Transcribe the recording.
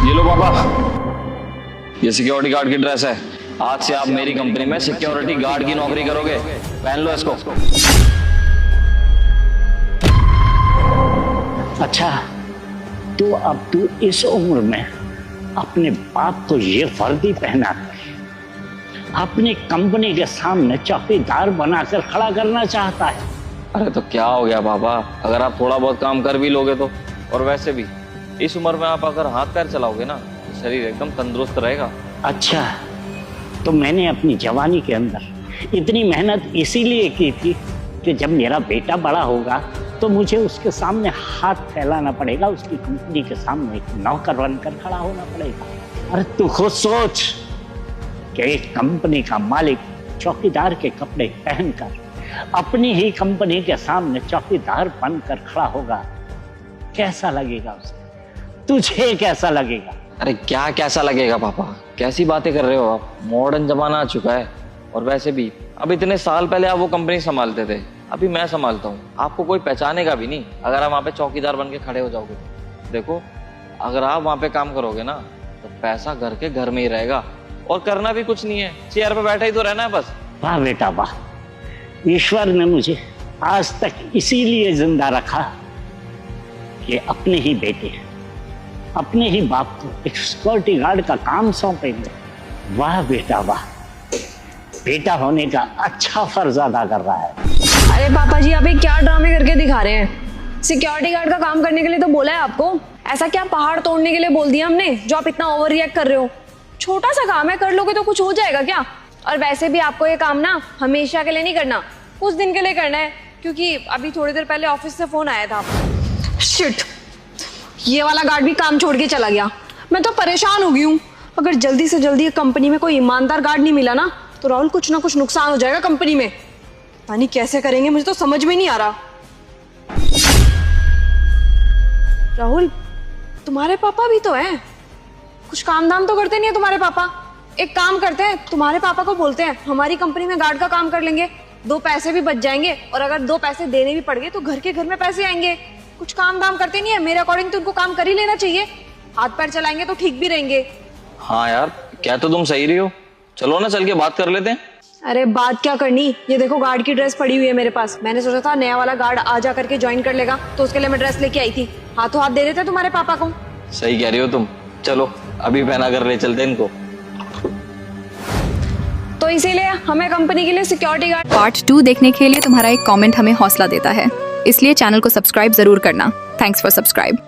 ये लो पापा, ये सिक्योरिटी गार्ड की ड्रेस है। आज से आप मेरी कंपनी में सिक्योरिटी गार्ड की नौकरी करोगे। पहन लो इसको। अच्छा, तो अब तू इस उम्र में अपने बाप को ये वर्दी पहना कर अपनी कंपनी के सामने चौकीदार बनाकर खड़ा करना चाहता है। अरे तो क्या हो गया पापा, अगर आप थोड़ा बहुत काम कर भी लोगे तो। और वैसे भी इस उम्र में आप अगर हाथ पैर चलाओगे ना, शरीर एकदम तंदुरुस्त रहेगा। अच्छा, तो मैंने अपनी जवानी के अंदर इतनी मेहनत इसीलिए की थी कि जब मेरा बेटा बड़ा होगा तो मुझे उसके सामने हाथ फैलाना पड़ेगा, उसकी कंपनी के सामने एक नौकर बनकर खड़ा होना पड़ेगा। अरे तू खुद सोच कि एक कंपनी का मालिक चौकीदार के कपड़े पहनकर अपनी ही कंपनी के सामने चौकीदार बनकर खड़ा होगा, कैसा लगेगा उसे? तुझे कैसा लगेगा? अरे क्या कैसा लगेगा पापा, कैसी बातें कर रहे हो आप? मॉडर्न जमाना आ चुका है। और वैसे भी अब इतने साल पहले आप वो कंपनी संभालते थे, अभी मैं संभालता हूँ। आपको कोई पहचानेगा भी नहीं अगर आप वहाँ पे चौकीदार बन के खड़े हो जाओगे। देखो, अगर आप वहाँ पे काम करोगे ना तो पैसा घर के घर में ही रहेगा और करना भी कुछ नहीं है, चेयर पे बैठा ही तो रहना है बस। वाह बेटा वाह, ईश्वर ने मुझे आज तक इसीलिए जिंदा रखा कि अपने ही बेटे, अपने ही बाप को एक सिक्योरिटी गार्ड का काम सौंपेंगे। वाह बेटा वाह, बेटा होने का अच्छा फर्ज अदा कर रहा है। अरे पापा जी, आप ये क्या ड्रामे करके दिखा रहे हैं? सिक्योरिटी गार्ड का काम करने के लिए तो बोला है आपको। ऐसा क्या पहाड़ तोड़ने के लिए बोल दिया हमने जो आप इतना ओवर रिएक्ट कर रहे हो? छोटा सा काम है, कर लोगे तो कुछ हो जाएगा क्या? और वैसे भी आपको ये काम ना हमेशा के लिए नहीं करना, कुछ दिन के लिए करना है, क्योंकि अभी थोड़ी देर पहले ऑफिस से फोन आया था। शिट, ये वाला गार्ड भी काम छोड़ के चला गया। मैं तो परेशान हो गई हूँ। अगर जल्दी से जल्दी कंपनी में कोई ईमानदार गार्ड नहीं मिला ना तो राहुल कुछ ना कुछ नुकसान हो जाएगा कंपनी में। पता नहीं कैसे करेंगे, मुझे तो समझ में नहीं आ रहा। राहुल, तुम्हारे पापा भी तो हैं, कुछ काम धाम तो करते नहीं है तुम्हारे पापा। एक काम करते हैं, तुम्हारे पापा को बोलते हैं हमारी कंपनी में गार्ड का काम कर लेंगे, 2 पैसे भी बच जाएंगे, और अगर 2 पैसे देने भी पड़ गए तो घर के घर में पैसे आएंगे। कुछ काम धाम करते नहीं है, मेरे अकॉर्डिंग तो उनको काम कर ही लेना चाहिए। हाथ पैर चलाएंगे तो ठीक भी रहेंगे। हाँ यार, क्या तो तुम सही रही हो। चलो ना, चल के बात कर लेते हैं। अरे बात क्या करनी, ये देखो गार्ड की ड्रेस पड़ी हुई है मेरे पास। मैंने सोचा था नया वाला गार्ड आ जा करके ज्वाइन कर लेगा, तो उसके लिए मैं ड्रेस लेके आई थी। हाथों हाथ दे देते तुम्हारे पापा को। सही कह रही हो तुम, चलो अभी पहना कर ले चलते इनको। तो इसीलिए हमें कंपनी के लिए सिक्योरिटी गार्ड। पार्ट 2 देखने के लिए तुम्हारा एक कमेंट हमें हौसला देता है, इसलिए चैनल को सब्सक्राइब जरूर करना। Thanks for subscribe.